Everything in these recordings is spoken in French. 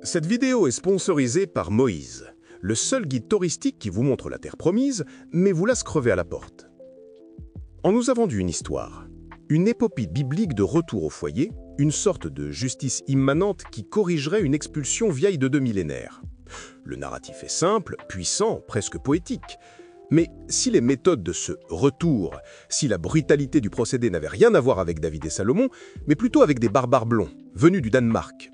Cette vidéo est sponsorisée par Moïse, le seul guide touristique qui vous montre la terre promise, mais vous laisse crever à la porte. On nous a vendu une histoire, une épopée biblique de retour au foyer, une sorte de justice immanente qui corrigerait une expulsion vieille de 2 millénaires. Le narratif est simple, puissant, presque poétique. Mais si les méthodes de ce retour, si la brutalité du procédé n'avait rien à voir avec David et Salomon, mais plutôt avec des barbares blonds, venus du Danemark.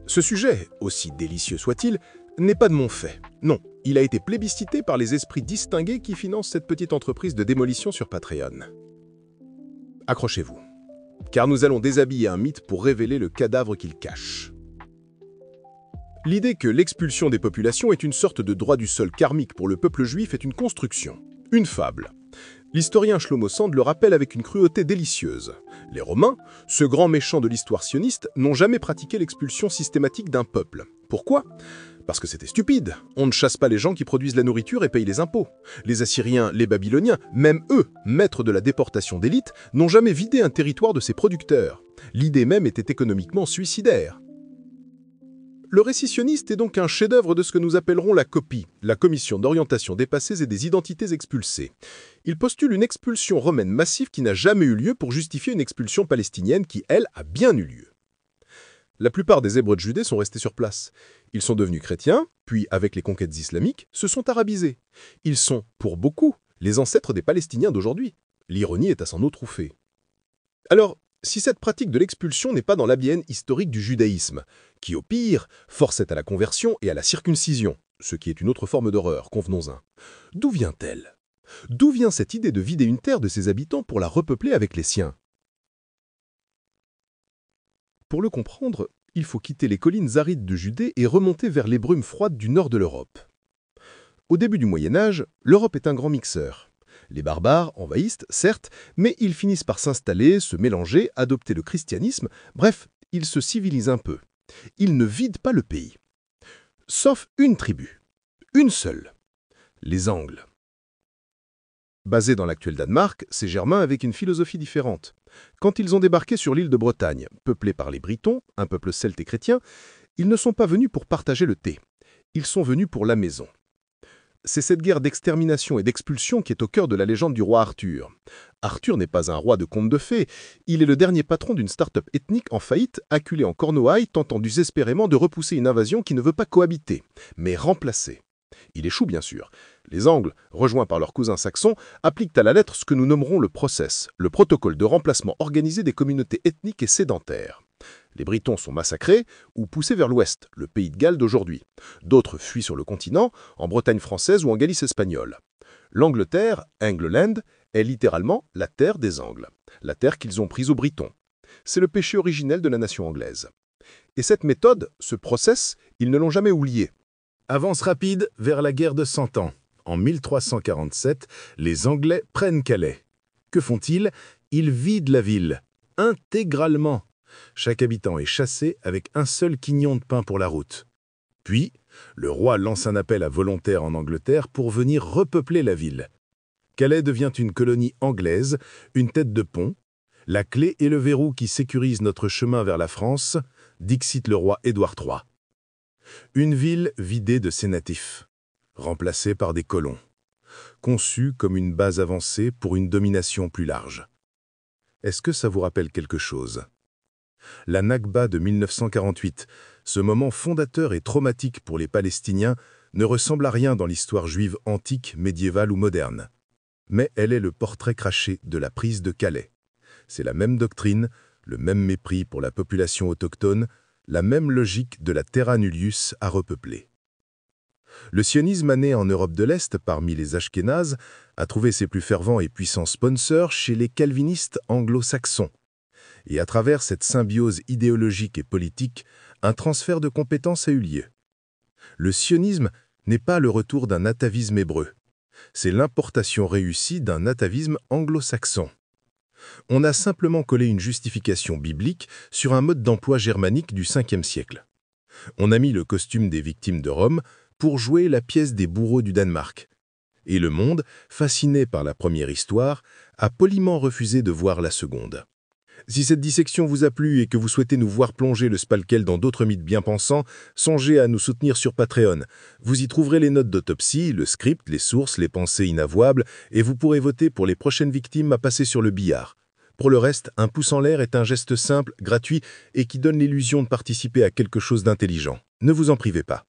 Ce sujet, aussi délicieux soit-il, n'est pas de mon fait. Non, il a été plébiscité par les esprits distingués qui financent cette petite entreprise de démolition sur Patreon. Accrochez-vous, car nous allons déshabiller un mythe pour révéler le cadavre qu'il cache. L'idée que l'expulsion des populations est une sorte de droit du sol karmique pour le peuple juif est une construction, une fable. L'historien Shlomo Sand le rappelle avec une cruauté délicieuse. Les Romains, ce grand méchant de l'histoire sioniste, n'ont jamais pratiqué l'expulsion systématique d'un peuple. Pourquoi ? Parce que c'était stupide. On ne chasse pas les gens qui produisent la nourriture et payent les impôts. Les Assyriens, les Babyloniens, même eux, maîtres de la déportation d'élite, n'ont jamais vidé un territoire de ses producteurs. L'idée même était économiquement suicidaire. Le récit sioniste est donc un chef-d'œuvre de ce que nous appellerons la copie, la commission d'orientation des passés et des identités expulsées. Il postule une expulsion romaine massive qui n'a jamais eu lieu pour justifier une expulsion palestinienne qui, elle, a bien eu lieu. La plupart des Hébreux de Judée sont restés sur place. Ils sont devenus chrétiens, puis, avec les conquêtes islamiques, se sont arabisés. Ils sont, pour beaucoup, les ancêtres des Palestiniens d'aujourd'hui. L'ironie est à s'en outroufer. Alors, si cette pratique de l'expulsion n'est pas dans l'ADN historique du judaïsme, qui au pire forçait à la conversion et à la circoncision, ce qui est une autre forme d'horreur, convenons-en, d'où vient-elle ? D'où vient cette idée de vider une terre de ses habitants pour la repeupler avec les siens ? Pour le comprendre, il faut quitter les collines arides de Judée et remonter vers les brumes froides du nord de l'Europe. Au début du Moyen-Âge, l'Europe est un grand mixeur. Les barbares envahissent, certes, mais ils finissent par s'installer, se mélanger, adopter le christianisme, bref, ils se civilisent un peu. Ils ne vident pas le pays. Sauf une tribu, une seule, les Angles. Basés dans l'actuel Danemark, ces Germains avaient une philosophie différente. Quand ils ont débarqué sur l'île de Bretagne, peuplée par les Britons, un peuple celte et chrétien, ils ne sont pas venus pour partager le thé. Ils sont venus pour la maison. C'est cette guerre d'extermination et d'expulsion qui est au cœur de la légende du roi Arthur. Arthur n'est pas un roi de conte de fées, il est le dernier patron d'une start-up ethnique en faillite, acculé en Cornouailles, tentant désespérément de repousser une invasion qui ne veut pas cohabiter, mais remplacer. Il échoue bien sûr. Les Angles, rejoints par leurs cousins saxons, appliquent à la lettre ce que nous nommerons le process, le protocole de remplacement organisé des communautés ethniques et sédentaires. Les Britons sont massacrés ou poussés vers l'ouest, le pays de Galles d'aujourd'hui. D'autres fuient sur le continent, en Bretagne française ou en Galice espagnole. L'Angleterre, Engleland, est littéralement la terre des Angles, la terre qu'ils ont prise aux Britons. C'est le péché originel de la nation anglaise. Et cette méthode, ce process, ils ne l'ont jamais oublié. Avance rapide vers la guerre de 100 ans. En 1347, les Anglais prennent Calais. Que font-ils ? Ils vident la ville, intégralement. Chaque habitant est chassé avec un seul quignon de pain pour la route. Puis, le roi lance un appel à volontaires en Angleterre pour venir repeupler la ville. Calais devient une colonie anglaise, une tête de pont. La clé est le verrou qui sécurise notre chemin vers la France, dixit le roi Édouard III. Une ville vidée de ses natifs, remplacée par des colons, conçue comme une base avancée pour une domination plus large. Est-ce que ça vous rappelle quelque chose ? La Nakba de 1948, ce moment fondateur et traumatique pour les Palestiniens, ne ressemble à rien dans l'histoire juive antique, médiévale ou moderne. Mais elle est le portrait craché de la prise de Calais. C'est la même doctrine, le même mépris pour la population autochtone, la même logique de la terra nullius à repeupler. Le sionisme né en Europe de l'Est parmi les Ashkénazes a trouvé ses plus fervents et puissants sponsors chez les calvinistes anglo-saxons. Et à travers cette symbiose idéologique et politique, un transfert de compétences a eu lieu. Le sionisme n'est pas le retour d'un atavisme hébreu. C'est l'importation réussie d'un atavisme anglo-saxon. On a simplement collé une justification biblique sur un mode d'emploi germanique du 5e siècle. On a mis le costume des victimes de Rome pour jouer la pièce des bourreaux du Danemark. Et le monde, fasciné par la première histoire, a poliment refusé de voir la seconde. Si cette dissection vous a plu et que vous souhaitez nous voir plonger le Spalkel dans d'autres mythes bien pensants, songez à nous soutenir sur Patreon. Vous y trouverez les notes d'autopsie, le script, les sources, les pensées inavouables, et vous pourrez voter pour les prochaines victimes à passer sur le billard. Pour le reste, un pouce en l'air est un geste simple, gratuit et qui donne l'illusion de participer à quelque chose d'intelligent. Ne vous en privez pas.